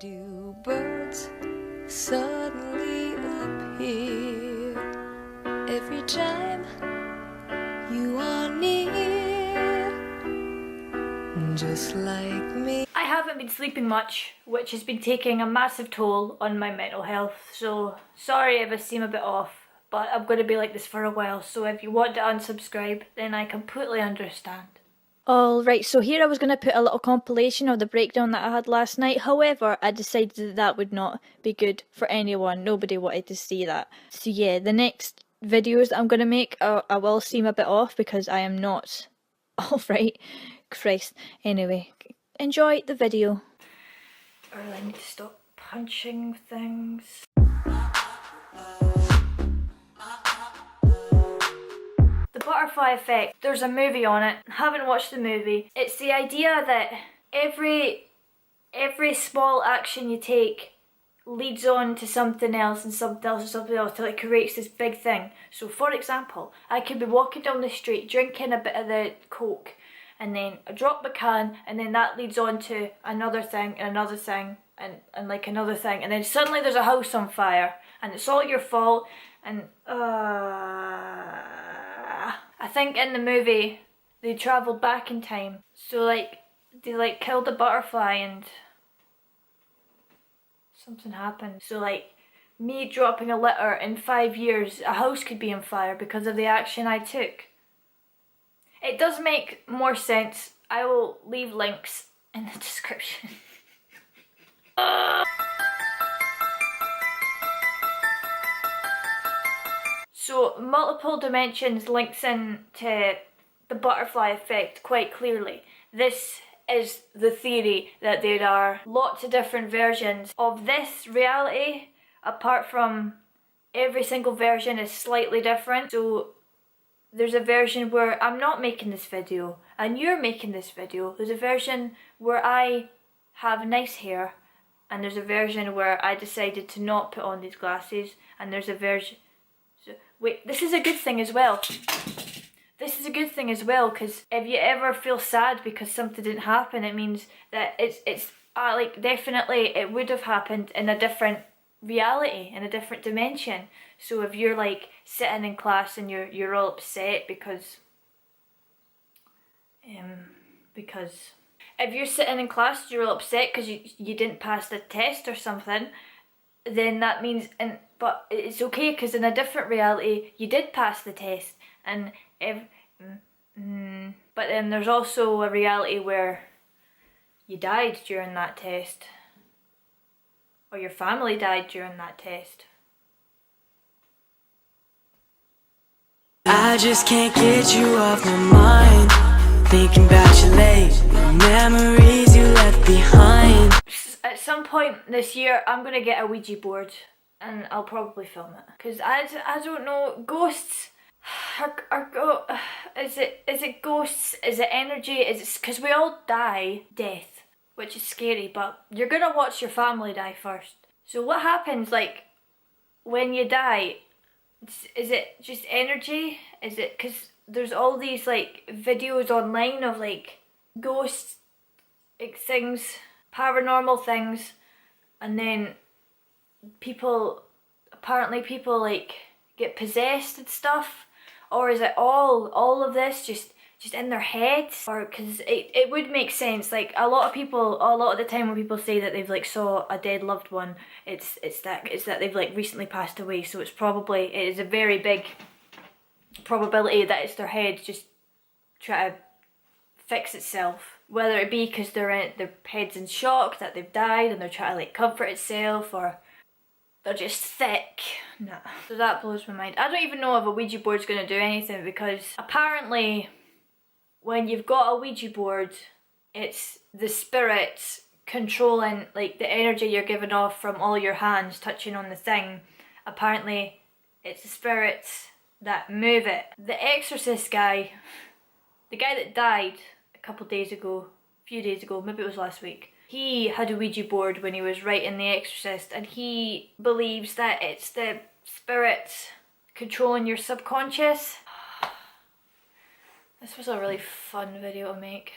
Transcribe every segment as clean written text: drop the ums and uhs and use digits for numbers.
Do birds suddenly appear every time you are near, just like me? I haven't been sleeping much, which has been taking a massive toll on my mental health, so sorry if I seem a bit off, but I'm going to be like this for a while, so if you want to unsubscribe, then I completely understand. Alright, so here I was going to put a little compilation of the breakdown that I had last night. However, I decided that that would not be good for anyone. Nobody wanted to see that. So yeah, the next videos that I'm going to make, I will seem a bit off because I am not alright. Christ. Anyway, enjoy the video. Or I need to stop punching things. The Butterfly Effect, there's a movie on it. Haven't watched the movie. It's the idea that every small action you take leads on to something else and something else and something else till it creates this big thing. So for example, I could be walking down the street drinking a bit of the Coke and then I drop the can and then that leads on to another thing and another thing and like another thing, and then suddenly there's a house on fire and it's all your fault and I think in the movie they travelled back in time, so like they like killed a butterfly and something happened. So like me dropping a litter in 5 years, a house could be on fire because of the action I took. It does make more sense. I will leave links in the description. So multiple dimensions links in to the butterfly effect quite clearly. This is the theory that there are lots of different versions of this reality, apart from every single version is slightly different. So there's a version where I'm not making this video and you're making this video. There's a version where I have nice hair, and there's a version where I decided to not put on these glasses, and there's a version... Wait, this is a good thing as well. This is a good thing as well, because if you ever feel sad because something didn't happen, it means that it's like definitely it would have happened in a different reality, in a different dimension. So if you're like sitting in class and you're all upset because if you're sitting in class and you're all upset because you didn't pass the test or something, then that means but it's okay because in a different reality you did pass the test, and but then there's also a reality where you died during that test, or your family died during that test. I just can't get you off my mind, thinking about you late, the memories you left behind. At some point this year I'm gonna get a Ouija board and I'll probably film it, because I don't know, ghosts is it ghosts, is it energy, is it, because we all die death, which is scary, but you're gonna watch your family die first. So what happens like when you die? Is it just energy? Is it, because there's all these like videos online of like ghosts, like things, paranormal things, and then apparently people like get possessed and stuff, or is it all of this just in their heads? Or because it would make sense, like a lot of the time when people say that they've like saw a dead loved one, it's that they've like recently passed away, so it is a very big probability that it's their head just try to fix itself, whether it be because their head's in shock that they've died and they're trying to like comfort itself, or they're just thick. Nah. So that blows my mind. I don't even know if a Ouija board's gonna do anything, because apparently when you've got a Ouija board, it's the spirits controlling like the energy you're giving off from all your hands touching on the thing. Apparently it's the spirits that move it. The Exorcist guy, the guy that died a few days ago, maybe it was last week, he had a Ouija board when he was writing The Exorcist, and he believes that it's the spirits controlling your subconscious. This was a really fun video to make.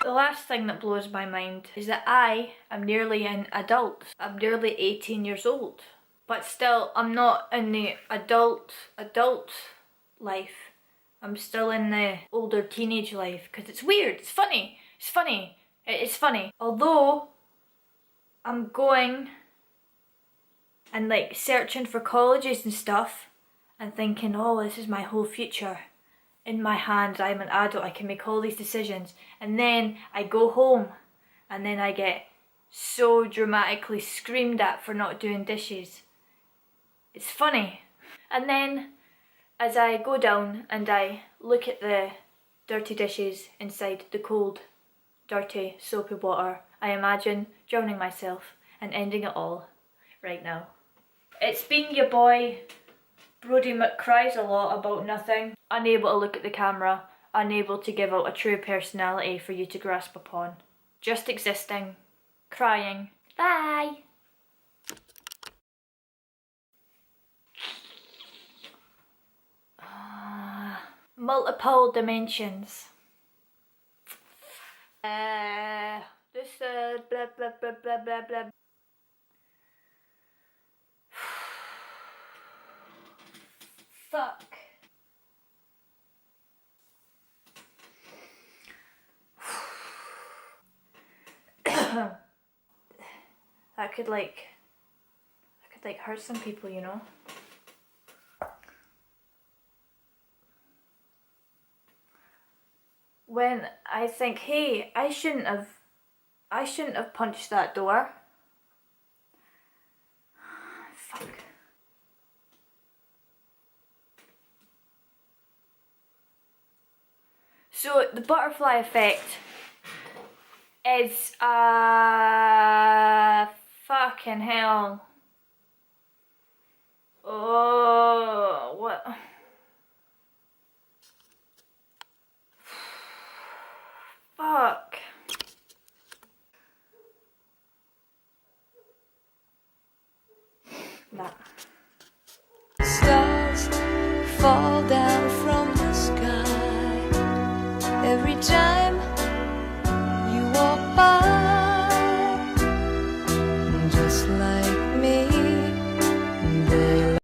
The last thing that blows my mind is that I am nearly an adult. I'm nearly 18 years old. But still, I'm not in the adult life. I'm still in the older teenage life. Because it's weird. It's funny. It's funny. It is funny. Although, I'm going and like searching for colleges and stuff and thinking, oh, this is my whole future. In my hands, I'm an adult, I can make all these decisions. And then I go home and then I get so dramatically screamed at for not doing dishes. It's funny. And then as I go down and I look at the dirty dishes inside the cold, dirty, soapy water, I imagine drowning myself and ending it all right now. It's been your boy, Brodie McCries a lot about nothing, unable to look at the camera, unable to give out a true personality for you to grasp upon. Just existing, crying. Bye! Multiple dimensions. This blah blah blah blah blah blah. Fuck. That could hurt some people, you know. When I think, hey, I shouldn't have punched that door. Fuck. So the butterfly effect is fucking hell. Oh, what? Fuck. That. Stars fall down from the sky every time